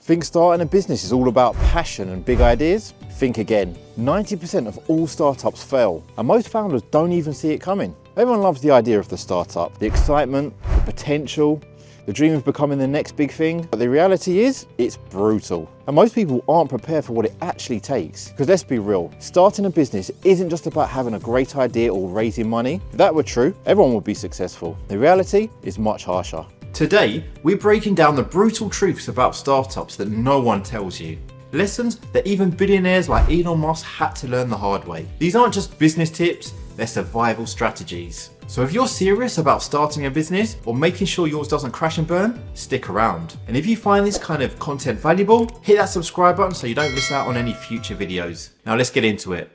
Think starting a business is all about passion and big ideas? Think again. 90% of all startups fail, and most founders don't even see it coming. Everyone loves the idea of the startup, the excitement, the potential, the dream of becoming the next big thing, but the reality is, it's brutal. And most people aren't prepared for what it actually takes. Because let's be real, starting a business isn't just about having a great idea or raising money. If that were true, everyone would be successful. The reality is much harsher. Today, we're breaking down the brutal truths about startups that no one tells you. Lessons that even billionaires like Elon Musk had to learn the hard way. These aren't just business tips, they're survival strategies. So if you're serious about starting a business or making sure yours doesn't crash and burn, stick around. And if you find this kind of content valuable, hit that subscribe button so you don't miss out on any future videos. Now let's get into it.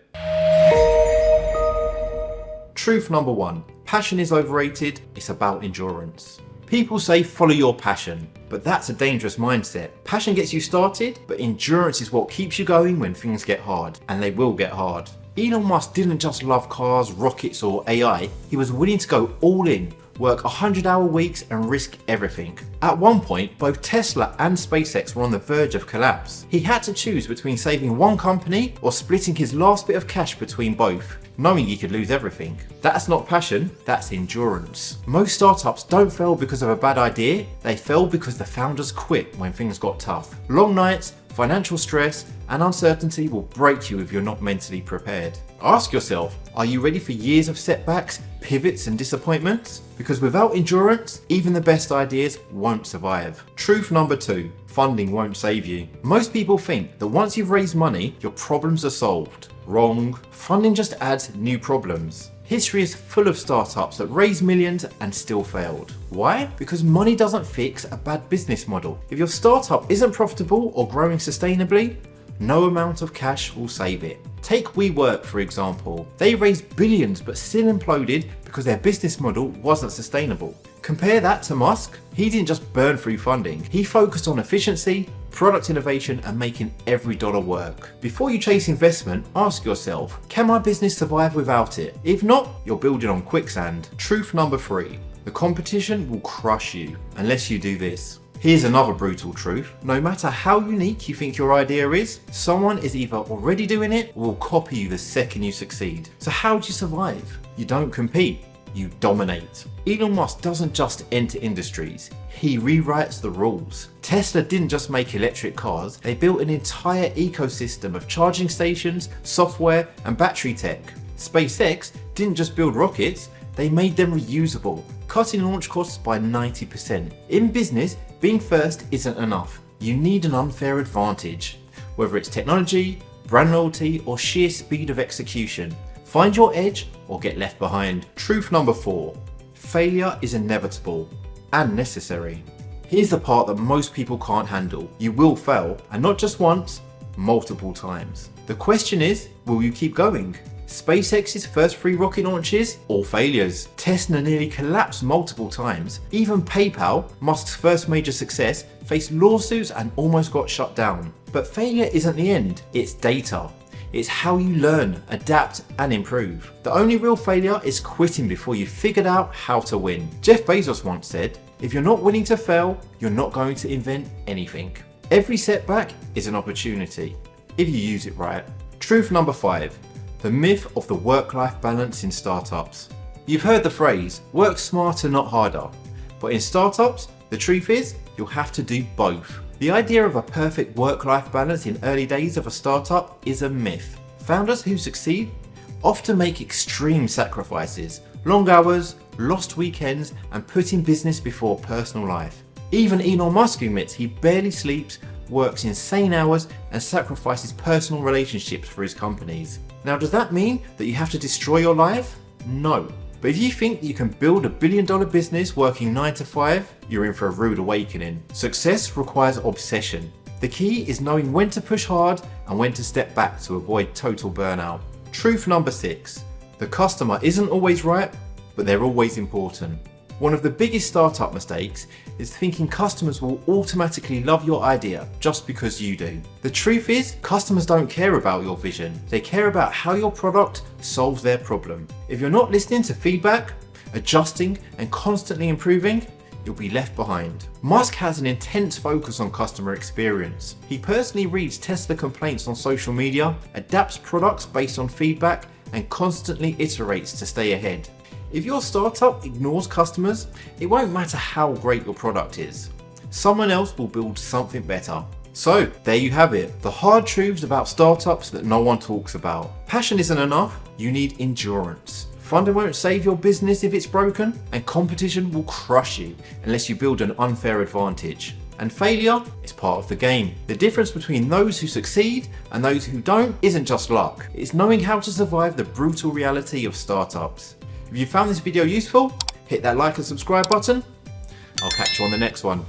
Truth number 1, passion is overrated, it's about endurance. People say follow your passion, but that's a dangerous mindset. Passion gets you started, but endurance is what keeps you going when things get hard, and they will get hard. Elon Musk didn't just love cars, rockets or AI, he was willing to go all in, work 100-hour weeks and risk everything. At one point, both Tesla and SpaceX were on the verge of collapse. He had to choose between saving one company or splitting his last bit of cash between both, knowing he could lose everything. That's not passion, that's endurance. Most startups don't fail because of a bad idea, they fail because the founders quit when things got tough. Long nights, financial stress, and uncertainty will break you if you're not mentally prepared. Ask yourself, are you ready for years of setbacks, pivots, and disappointments? Because without endurance, even the best ideas won't survive. Truth number 2, funding won't save you. Most people think that once you've raised money, your problems are solved. Wrong. Funding just adds new problems. History is full of startups that raised millions and still failed. Why? Because money doesn't fix a bad business model. If your startup isn't profitable or growing sustainably, no amount of cash will save it. Take WeWork for example. They raised billions but still imploded because their business model wasn't sustainable. Compare that to Musk. He didn't just burn through funding. He focused on efficiency, product innovation and making every dollar work. Before you chase investment, ask yourself, can my business survive without it? If not, you're building on quicksand. Truth number 3, the competition will crush you unless you do this. Here's another brutal truth. No matter how unique you think your idea is, someone is either already doing it or will copy you the second you succeed. So how do you survive? You don't compete, you dominate. Elon Musk doesn't just enter industries, he rewrites the rules. Tesla didn't just make electric cars, they built an entire ecosystem of charging stations, software and battery tech. SpaceX didn't just build rockets, they made them reusable, cutting launch costs by 90%. In business, being first isn't enough. You need an unfair advantage. Whether it's technology, brand loyalty, or sheer speed of execution. Find your edge or get left behind. Truth number 4, failure is inevitable and necessary. Here's the part that most people can't handle. You will fail, and not just once, multiple times. The question is, will you keep going? SpaceX's first 3 rocket launches, all failures. Tesla nearly collapsed multiple times. Even PayPal, Musk's first major success, faced lawsuits and almost got shut down. But failure isn't the end, it's data. It's how you learn, adapt and improve. The only real failure is quitting before you've figured out how to win. Jeff Bezos once said, if you're not willing to fail, you're not going to invent anything. Every setback is an opportunity, if you use it right. Truth number 5, the myth of the work-life balance in startups. You've heard the phrase, work smarter, not harder. But in startups, the truth is, you'll have to do both. The idea of a perfect work-life balance in early days of a startup is a myth. Founders who succeed often make extreme sacrifices, long hours, lost weekends, and putting business before personal life. Even Elon Musk admits he barely sleeps, works insane hours, and sacrifices personal relationships for his companies. Now, does that mean that you have to destroy your life? No. But if you think that you can build $1 billion business working 9 to 5, you're in for a rude awakening. Success requires obsession. The key is knowing when to push hard and when to step back to avoid total burnout. Truth number 6, the customer isn't always right, but they're always important. One of the biggest startup mistakes is thinking customers will automatically love your idea just because you do. The truth is, customers don't care about your vision. They care about how your product solves their problem. If you're not listening to feedback, adjusting, and constantly improving, you'll be left behind. Musk has an intense focus on customer experience. He personally reads Tesla complaints on social media, adapts products based on feedback, and constantly iterates to stay ahead. If your startup ignores customers, it won't matter how great your product is. Someone else will build something better. So there you have it, the hard truths about startups that no one talks about. Passion isn't enough, you need endurance. Funding won't save your business if it's broken, and competition will crush you unless you build an unfair advantage. And failure is part of the game. The difference between those who succeed and those who don't isn't just luck, it's knowing how to survive the brutal reality of startups. If you found this video useful, hit that like and subscribe button. I'll catch you on the next one.